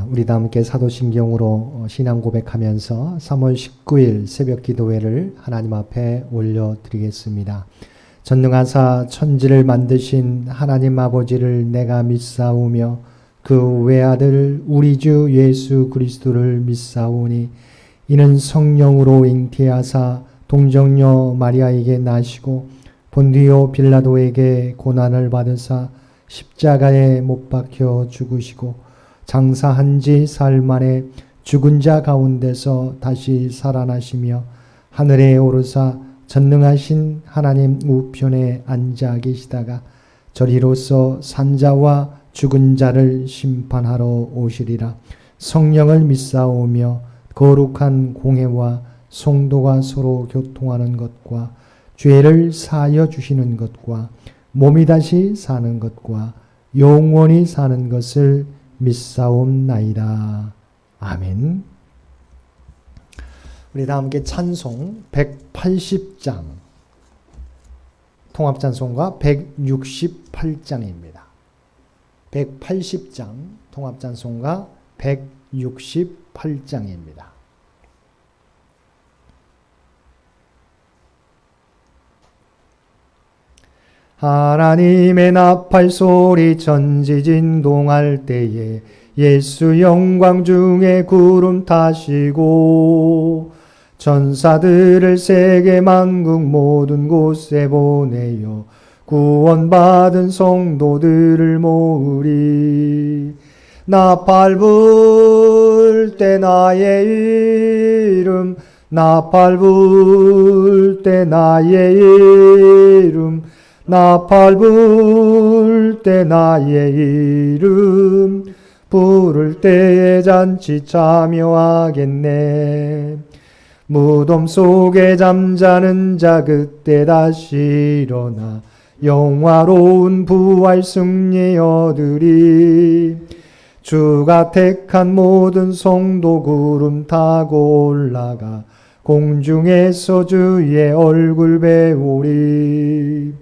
우리 다 함께 사도신경으로 신앙 고백하면서 3월 19일 새벽 기도회를 하나님 앞에 올려드리겠습니다. 전능하사 천지를 만드신 하나님 아버지를 내가 믿사오며 그 외아들 우리 주 예수 그리스도를 믿사오니 이는 성령으로 잉태하사 동정녀 마리아에게 나시고 본디오 빌라도에게 고난을 받으사 십자가에 못 박혀 죽으시고 장사한 지 사흘 만에 죽은 자 가운데서 다시 살아나시며 하늘에 오르사 전능하신 하나님 우편에 앉아 계시다가 저리로서 산자와 죽은 자를 심판하러 오시리라. 성령을 믿사오며 거룩한 공회와 성도가 서로 교통하는 것과 죄를 사하여 주시는 것과 몸이 다시 사는 것과 영원히 사는 것을 믿사옵나이다. 아멘. 우리 다 함께 찬송 180장, 통합찬송가 168장입니다. 180장, 통합찬송가 168장입니다. 하나님의 나팔 소리 전지진동할 때에 예수 영광 중에 구름 타시고 천사들을 세계 만국 모든 곳에 보내어 구원받은 성도들을 모으리. 나팔 불 때 나의 이름, 나팔 불 때 나의 이름, 나팔 불 때 나의 이름, 부를 때에 잔치 참여하겠네. 무덤 속에 잠자는 자 그때 다시 일어나 영화로운 부활 승리 얻으리. 주가 택한 모든 성도 구름 타고 올라가 공중에서 주의 얼굴 배우리.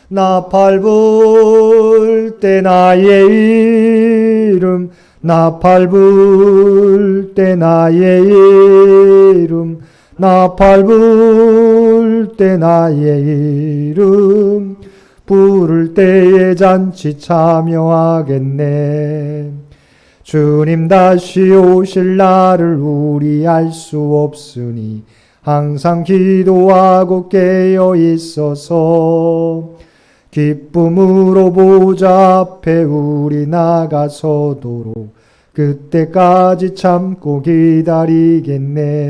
나팔 불 때 나의 이름, 나팔 불 때 나의 이름, 나팔 불 때 나의 이름, 부를 때에 잔치 참여하겠네. 주님 다시 오실 날을 우리 알 수 없으니 항상 기도하고 깨어 있어서 기쁨으로 보좌 앞에 우리 나가서도록 그때까지 참고 기다리겠네.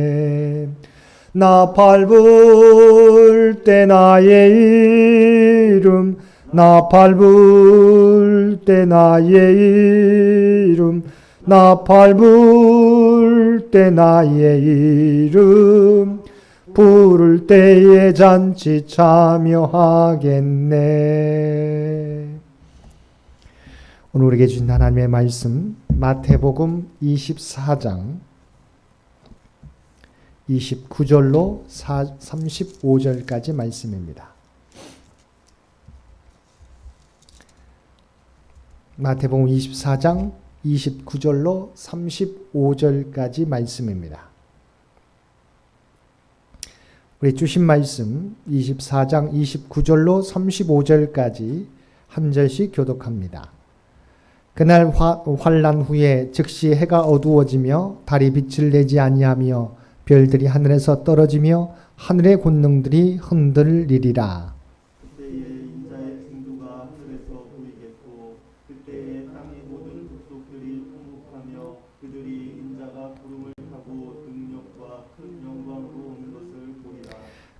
나팔 불 때 나의 이름, 나팔 불 때 나의 이름, 나팔 불 때 나의 이름, 부를 때에 잔치 참여하겠네. 오늘 우리에게 주신 하나님의 말씀 마태복음 24장 29절로 35절까지 말씀입니다. 마태복음 24장 29절로 35절까지 말씀입니다. 우리 주신 말씀 24장 29절로 35절까지 한 절씩 교독합니다. 그날 환란 후에 즉시 해가 어두워지며 달이 빛을 내지 아니하며 별들이 하늘에서 떨어지며 하늘의 권능들이 흔들리리라. 그때에 인자의 징조가 하늘에서 보이겠고 그때에 땅의 모든 족속들이 통곡하며 그들이 인자가 구름을 타고 능력과 큰 영광으로 오는 것을 보리라.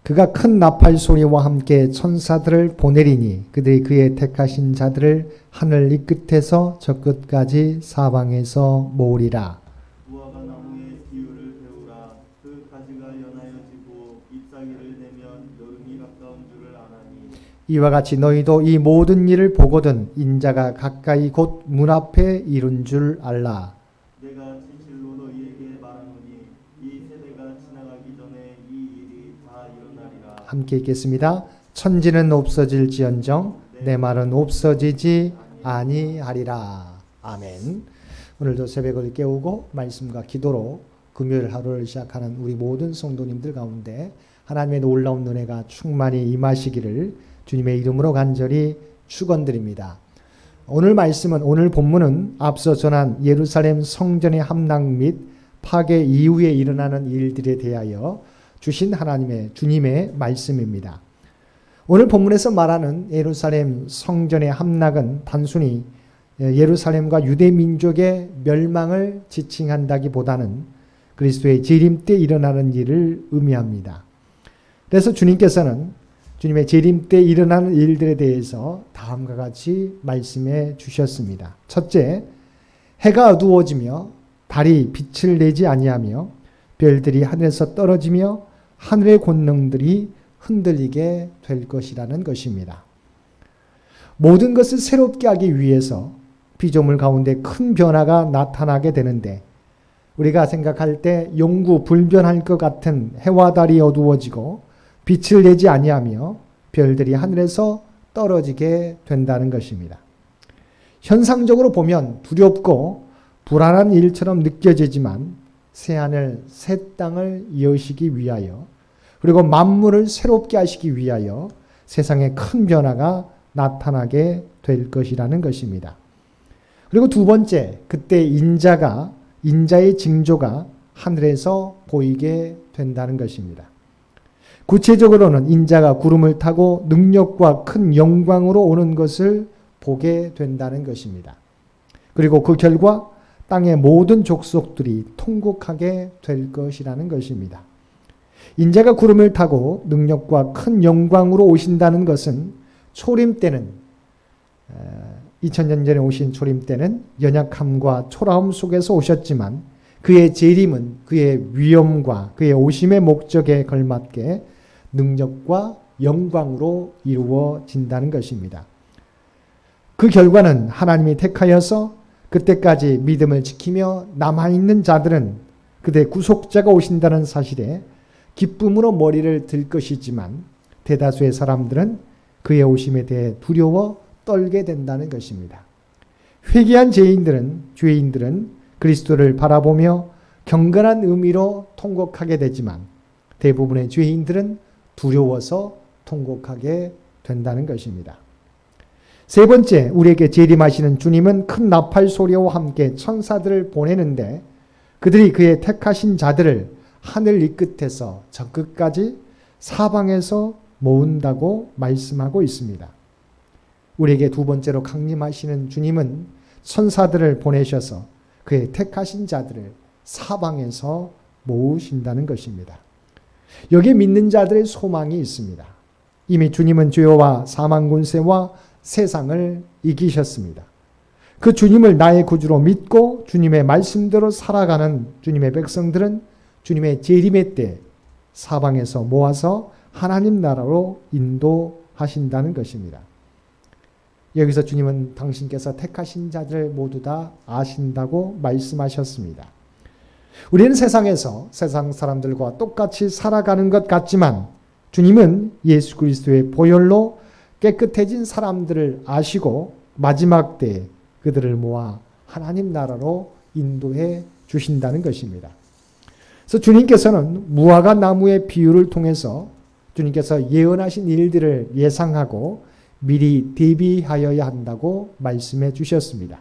그가 큰 나팔 소리와 함께 천사들을 보내리니 그들이 그의 택하신 자들을 하늘 이 끝에서 저 끝까지 사방에서 모으리라. 무화과 나무의 기울을 배우라. 그 가지가 연하여지고 잎사귀를 내면 여름이 가까운 줄을 아나니. 이와 같이 너희도 이 모든 일을 보거든 인자가 가까이 곧 문 앞에 이른 줄 알라. 내가 진실로 너희에게 말하노니 이 세대가 지나가기 전에 이 일이 다 일어나리라. 함께 읽겠습니다. 천지는 없어질지언정 내 말은 없어지지 아니하리라. 아멘. 오늘도 새벽을 깨우고 말씀과 기도로 금요일 하루를 시작하는 우리 모든 성도님들 가운데 하나님의 놀라운 은혜가 충만히 임하시기를 주님의 이름으로 간절히 축원드립니다. 오늘 말씀은, 오늘 본문은 앞서 전한 예루살렘 성전의 함락 및 파괴 이후에 일어나는 일들에 대하여 주신 주님의 말씀입니다. 오늘 본문에서 말하는 예루살렘 성전의 함락은 단순히 예루살렘과 유대 민족의 멸망을 지칭한다기보다는 그리스도의 재림 때 일어나는 일을 의미합니다. 그래서 주님께서는 주님의 재림 때 일어나는 일들에 대해서 다음과 같이 말씀해 주셨습니다. 첫째, 해가 어두워지며 달이 빛을 내지 아니하며 별들이 하늘에서 떨어지며 하늘의 권능들이 흔들리게 될 것이라는 것입니다. 모든 것을 새롭게 하기 위해서 피조물 가운데 큰 변화가 나타나게 되는데, 우리가 생각할 때 영구 불변할 것 같은 해와 달이 어두워지고 빛을 내지 아니하며 별들이 하늘에서 떨어지게 된다는 것입니다. 현상적으로 보면 두렵고 불안한 일처럼 느껴지지만 새하늘 새 땅을 여시기 위하여, 그리고 만물을 새롭게 하시기 위하여 세상에 큰 변화가 나타나게 될 것이라는 것입니다. 그리고 두 번째, 그때 인자의 징조가 하늘에서 보이게 된다는 것입니다. 구체적으로는 인자가 구름을 타고 능력과 큰 영광으로 오는 것을 보게 된다는 것입니다. 그리고 그 결과 땅의 모든 족속들이 통곡하게 될 것이라는 것입니다. 인자가 구름을 타고 능력과 큰 영광으로 오신다는 것은 초림 때는 2000년 전에 오신 초림 때는 연약함과 초라함 속에서 오셨지만 그의 재림은 그의 위엄과 그의 오심의 목적에 걸맞게 능력과 영광으로 이루어진다는 것입니다. 그 결과는 하나님이 택하여서 그때까지 믿음을 지키며 남아있는 자들은 그들의 구속자가 오신다는 사실에 기쁨으로 머리를 들 것이지만 대다수의 사람들은 그의 오심에 대해 두려워 떨게 된다는 것입니다. 회개한 죄인들은 그리스도를 바라보며 경건한 의미로 통곡하게 되지만 대부분의 죄인들은 두려워서 통곡하게 된다는 것입니다. 세 번째, 우리에게 재림하시는 주님은 큰 나팔 소리와 함께 천사들을 보내는데 그들이 그의 택하신 자들을 하늘 이 끝에서 저 끝까지 사방에서 모은다고 말씀하고 있습니다. 우리에게 두 번째로 강림하시는 주님은 천사들을 보내셔서 그의 택하신 자들을 사방에서 모으신다는 것입니다. 여기에 믿는 자들의 소망이 있습니다. 이미 주님은 죄와 사망 권세와 세상을 이기셨습니다. 그 주님을 나의 구주로 믿고 주님의 말씀대로 살아가는 주님의 백성들은 주님의 재림의 때 사방에서 모아서 하나님 나라로 인도하신다는 것입니다. 여기서 주님은 당신께서 택하신 자들 모두 다 아신다고 말씀하셨습니다. 우리는 세상에서 세상 사람들과 똑같이 살아가는 것 같지만 주님은 예수 그리스도의 보혈로 깨끗해진 사람들을 아시고 마지막 때에 그들을 모아 하나님 나라로 인도해 주신다는 것입니다. 그래서 주님께서는 무화과 나무의 비유를 통해서 주님께서 예언하신 일들을 예상하고 미리 대비하여야 한다고 말씀해 주셨습니다.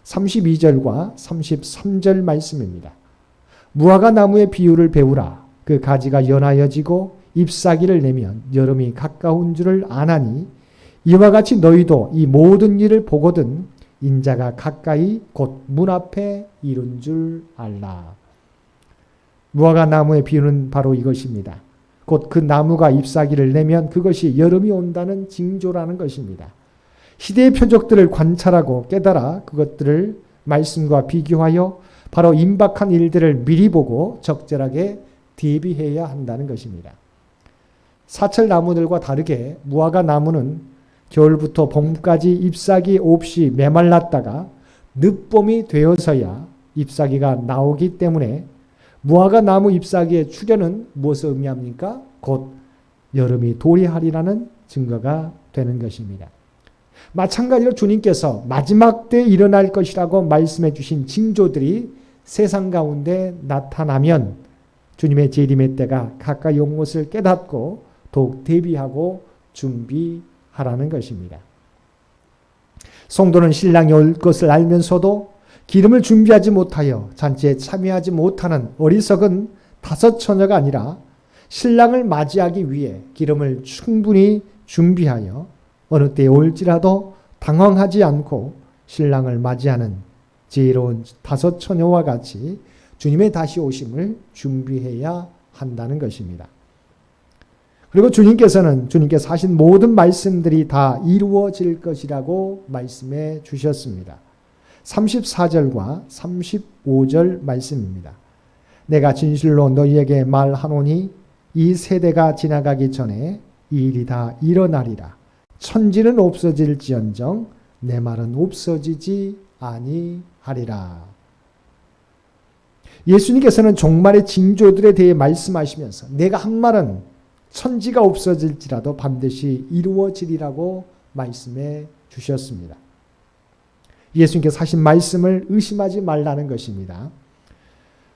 32절과 33절 말씀입니다. 무화과 나무의 비유를 배우라. 그 가지가 연하여지고 잎사귀를 내면 여름이 가까운 줄을 아나니 이와 같이 너희도 이 모든 일을 보거든 인자가 가까이 곧 문 앞에 이른 줄 알라. 무화과 나무의 비유는 바로 이것입니다. 곧 그 나무가 잎사귀를 내면 그것이 여름이 온다는 징조라는 것입니다. 시대의 표적들을 관찰하고 깨달아 그것들을 말씀과 비교하여 바로 임박한 일들을 미리 보고 적절하게 대비해야 한다는 것입니다. 사철 나무들과 다르게 무화과 나무는 겨울부터 봄까지 잎사귀 없이 메말랐다가 늦봄이 되어서야 잎사귀가 나오기 때문에 무화과 나무 잎사귀의 출현은 무엇을 의미합니까? 곧 여름이 도래하리라는 증거가 되는 것입니다. 마찬가지로 주님께서 마지막 때 일어날 것이라고 말씀해 주신 징조들이 세상 가운데 나타나면 주님의 재림의 때가 가까이 온 것을 깨닫고 더욱 대비하고 준비하라는 것입니다. 성도는 신랑이 올 것을 알면서도 기름을 준비하지 못하여 잔치에 참여하지 못하는 어리석은 다섯 처녀가 아니라 신랑을 맞이하기 위해 기름을 충분히 준비하여 어느 때에 올지라도 당황하지 않고 신랑을 맞이하는 지혜로운 다섯 처녀와 같이 주님의 다시 오심을 준비해야 한다는 것입니다. 그리고 주님께서 하신 모든 말씀들이 다 이루어질 것이라고 말씀해 주셨습니다. 34절과 35절 말씀입니다. 내가 진실로 너희에게 말하노니 이 세대가 지나가기 전에 이 일이 다 일어나리라. 천지는 없어질지언정 내 말은 없어지지 아니하리라. 예수님께서는 종말의 징조들에 대해 말씀하시면서 내가 한 말은 천지가 없어질지라도 반드시 이루어지리라고 말씀해 주셨습니다. 예수님께서 하신 말씀을 의심하지 말라는 것입니다.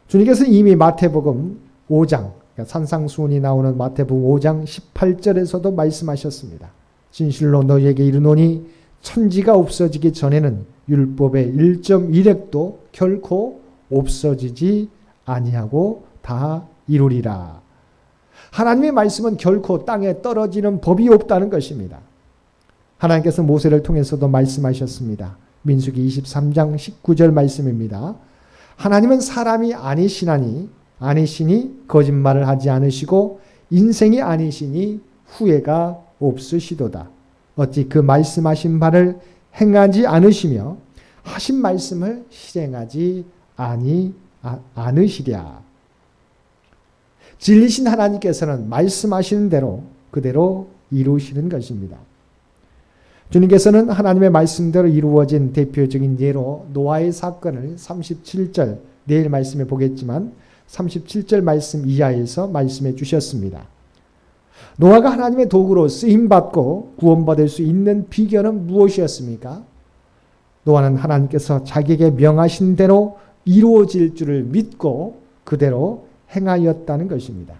주님께서는 이미 마태복음 5장, 그러니까 산상수훈이 나오는 마태복음 5장 18절에서도 말씀하셨습니다. 진실로 너희에게 이르노니 천지가 없어지기 전에는 율법의 1.1획도 결코 없어지지 아니하고 다 이루리라. 하나님의 말씀은 결코 땅에 떨어지는 법이 없다는 것입니다. 하나님께서 모세를 통해서도 말씀하셨습니다. 민수기 23장 19절 말씀입니다. 하나님은 사람이 아니시니 거짓말을 하지 않으시고 인생이 아니시니 후회가 없으시도다. 어찌 그 말씀하신 바를 행하지 않으시며 하신 말씀을 실행하지 않으시랴. 진리신 하나님께서는 말씀하시는 대로 그대로 이루시는 것입니다. 주님께서는 하나님의 말씀대로 이루어진 대표적인 예로 노아의 사건을 37절, 내일 말씀에 보겠지만 37절 말씀 이하에서 말씀해 주셨습니다. 노아가 하나님의 도구로 쓰임받고 구원받을 수 있는 비결은 무엇이었습니까? 노아는 하나님께서 자기에게 명하신 대로 이루어질 줄을 믿고 그대로 행하였다는 것입니다.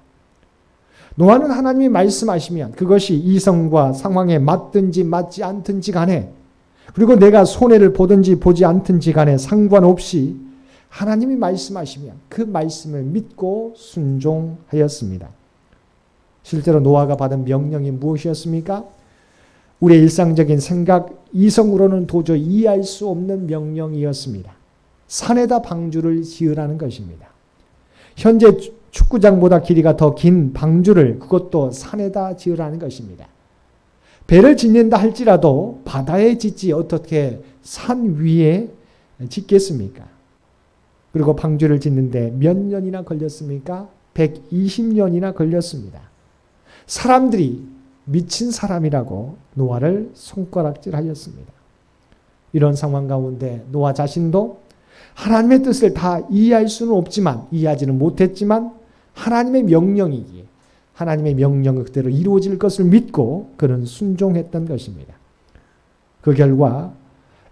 노아는 하나님이 말씀하시면 그것이 이성과 상황에 맞든지 맞지 않든지 간에, 그리고 내가 손해를 보든지 보지 않든지 간에 상관없이 하나님이 말씀하시면 그 말씀을 믿고 순종하였습니다. 실제로 노아가 받은 명령이 무엇이었습니까? 우리의 일상적인 생각, 이성으로는 도저히 이해할 수 없는 명령이었습니다. 산에다 방주를 지으라는 것입니다. 현재 축구장보다 길이가 더 긴 방주를, 그것도 산에다 지으라는 것입니다. 배를 짓는다 할지라도 바다에 짓지 어떻게 산 위에 짓겠습니까? 그리고 방주를 짓는데 몇 년이나 걸렸습니까? 120년이나 걸렸습니다. 사람들이 미친 사람이라고 노아를 손가락질하였습니다. 이런 상황 가운데 노아 자신도 하나님의 뜻을 다 이해할 수는 없지만, 이해하지는 못했지만 하나님의 명령이기에 하나님의 명령 그대로 이루어질 것을 믿고 그는 순종했던 것입니다. 그 결과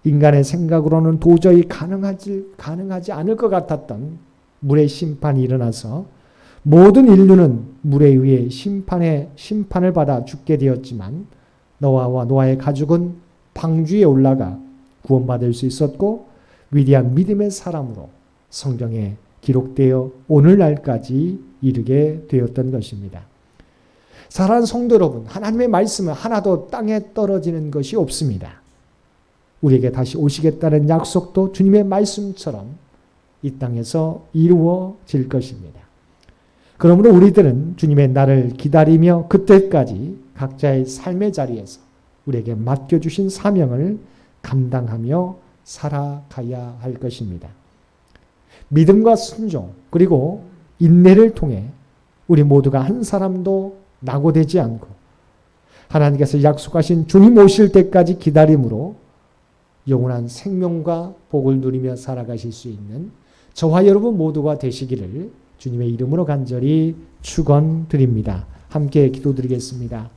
인간의 생각으로는 도저히 가능하지 않을 것 같았던 물의 심판이 일어나서 모든 인류는 물에 의해 심판을 받아 죽게 되었지만 노아와 노아의 가족은 방주에 올라가 구원받을 수 있었고 위대한 믿음의 사람으로 성경에 기록되어 오늘날까지 이르게 되었던 것입니다. 사랑하는 성도 여러분, 하나님의 말씀은 하나도 땅에 떨어지는 것이 없습니다. 우리에게 다시 오시겠다는 약속도 주님의 말씀처럼 이 땅에서 이루어질 것입니다. 그러므로 우리들은 주님의 날을 기다리며 그때까지 각자의 삶의 자리에서 우리에게 맡겨주신 사명을 감당하며 살아가야 할 것입니다. 믿음과 순종 그리고 인내를 통해 우리 모두가 한 사람도 낙오되지 않고 하나님께서 약속하신 주님 오실 때까지 기다림으로 영원한 생명과 복을 누리며 살아가실 수 있는 저와 여러분 모두가 되시기를 주님의 이름으로 간절히 축원드립니다. 함께 기도드리겠습니다.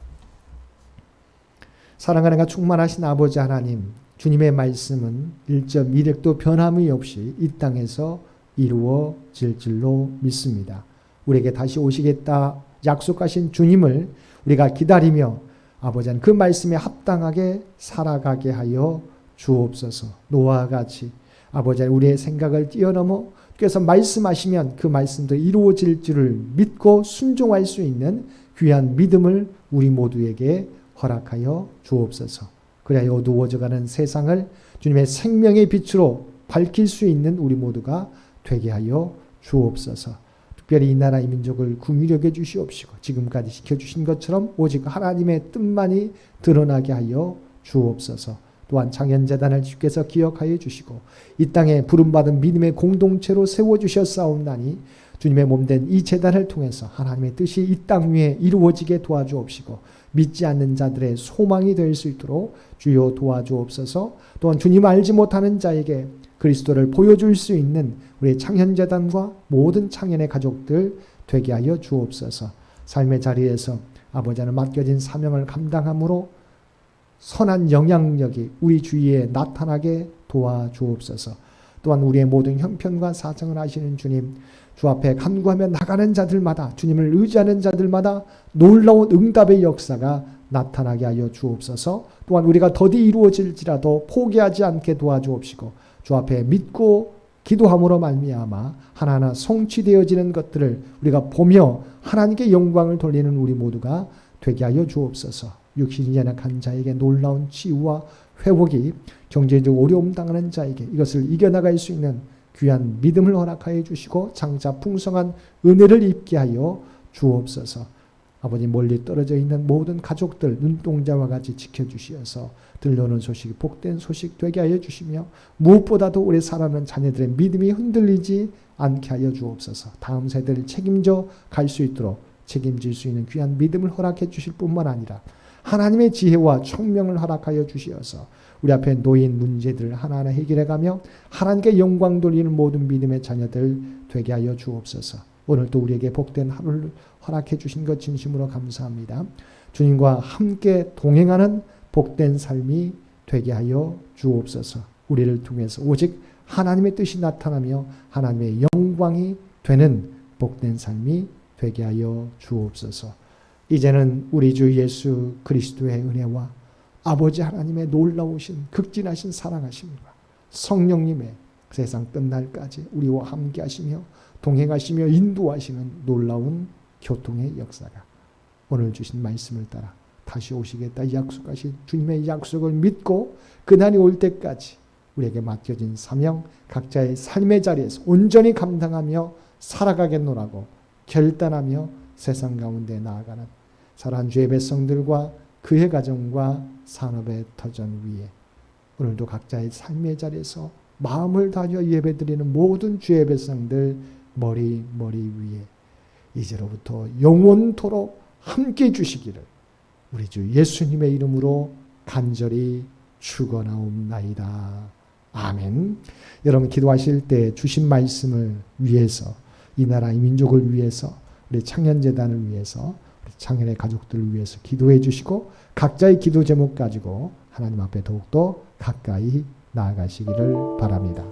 사랑하는 충만하신 아버지 하나님, 주님의 말씀은 1.1획도 변함이 없이 이 땅에서 이루어질 줄로 믿습니다. 우리에게 다시 오시겠다 약속하신 주님을 우리가 기다리며 아버지 그 말씀에 합당하게 살아가게 하여 주옵소서. 노아와 같이 아버지 우리의 생각을 뛰어넘어 그래서 말씀하시면 그 말씀도 이루어질 줄을 믿고 순종할 수 있는 귀한 믿음을 우리 모두에게 허락하여 주옵소서. 그래야 어두워져가는 세상을 주님의 생명의 빛으로 밝힐 수 있는 우리 모두가 되게 하여 주옵소서. 특별히 이 나라의 민족을 긍휼히 여겨 주시옵시고 지금까지 지켜주신 것처럼 오직 하나님의 뜻만이 드러나게 하여 주옵소서. 또한 창현재단을 주께서 기억하여 주시고 이 땅에 부름받은 믿음의 공동체로 세워주셨사옵나니 주님의 몸된 이 재단을 통해서 하나님의 뜻이 이 땅 위에 이루어지게 도와주옵시고 믿지 않는 자들의 소망이 될 수 있도록 주여 도와주옵소서. 또한 주님 알지 못하는 자에게 그리스도를 보여줄 수 있는 우리 창현재단과 모든 창현의 가족들 되게 하여 주옵소서. 삶의 자리에서 아버지는 맡겨진 사명을 감당함으로 선한 영향력이 우리 주위에 나타나게 도와주옵소서. 또한 우리의 모든 형편과 사정을 아시는 주님, 주 앞에 간구하며 나가는 자들마다 주님을 의지하는 자들마다 놀라운 응답의 역사가 나타나게 하여 주옵소서. 또한 우리가 더디 이루어질지라도 포기하지 않게 도와주옵시고 주 앞에 믿고 기도함으로 말미암아 하나하나 성취되어지는 것들을 우리가 보며 하나님께 영광을 돌리는 우리 모두가 되게 하여 주옵소서. 육신이 연약한 자에게 놀라운 치유와 회복이, 경제적 어려움 당하는 자에게 이것을 이겨나갈 수 있는 귀한 믿음을 허락하여 주시고 장차 풍성한 은혜를 입게 하여 주옵소서. 아버님 멀리 떨어져 있는 모든 가족들 눈동자와 같이 지켜주시어서 들려오는 소식이 복된 소식 되게 하여 주시며 무엇보다도 우리 사랑하는 자녀들의 믿음이 흔들리지 않게 하여 주옵소서. 다음 세대를 책임져 갈 수 있도록 책임질 수 있는 귀한 믿음을 허락해 주실 뿐만 아니라 하나님의 지혜와 총명을 허락하여 주시어서 우리 앞에 놓인 문제들을 하나하나 해결해가며 하나님께 영광 돌리는 모든 믿음의 자녀들 되게 하여 주옵소서. 오늘도 우리에게 복된 하루를 허락해 주신 것 진심으로 감사합니다. 주님과 함께 동행하는 복된 삶이 되게 하여 주옵소서. 우리를 통해서 오직 하나님의 뜻이 나타나며 하나님의 영광이 되는 복된 삶이 되게 하여 주옵소서. 이제는 우리 주 예수 그리스도의 은혜와 아버지 하나님의 놀라우신 극진하신 사랑하심과 성령님의 세상 끝날까지 우리와 함께 하시며 동행하시며 인도하시는 놀라운 교통의 역사가 오늘 주신 말씀을 따라 다시 오시겠다 약속하신 주님의 약속을 믿고 그날이 올 때까지 우리에게 맡겨진 사명 각자의 삶의 자리에서 온전히 감당하며 살아가겠노라고 결단하며 세상 가운데 나아가는 사랑하는 주의 백성들과 그의 가정과 산업의 터전 위에 오늘도 각자의 삶의 자리에서 마음을 다하여 예배드리는 모든 주의 백성들 머리 위에 이제로부터 영원토록 함께 주시기를 우리 주 예수님의 이름으로 간절히 축원하옵나이다. 아멘. 여러분 기도하실 때 주신 말씀을 위해서 이 나라의 민족을 위해서 우리 창현재단을 위해서 우리 창현의 가족들을 위해서 기도해 주시고 각자의 기도 제목 가지고 하나님 앞에 더욱더 가까이 나아가시기를 바랍니다.